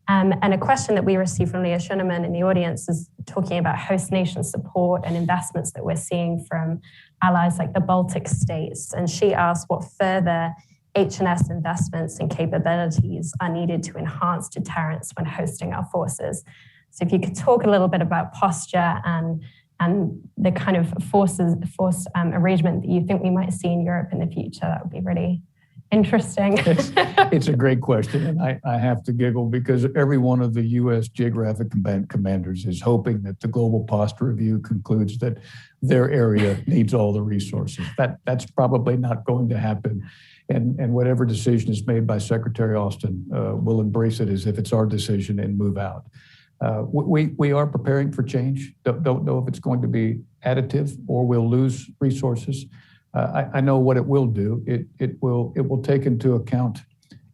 And a question that we received from Leah Schuneman in the audience is talking about host nation support and investments that we're seeing from allies like the Baltic states. And she asked what further H&S investments and capabilities are needed to enhance deterrence when hosting our forces. So if you could talk a little bit about posture and the kind of force arrangement that you think we might see in Europe in the future, that would be really interesting. It's a great question, and I have to giggle because every one of the U.S. geographic commanders is hoping that the global posture review concludes that their area needs all the resources. That's probably not going to happen, and whatever decision is made by Secretary Austin, we'll embrace it as if it's our decision and move out. We are preparing for change. Don't know if it's going to be additive or we'll lose resources. I know what it will do. It will take into account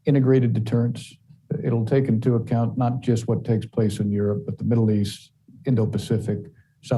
integrated deterrence. It'll take into account not just what takes place in Europe, but the Middle East, Indo-Pacific,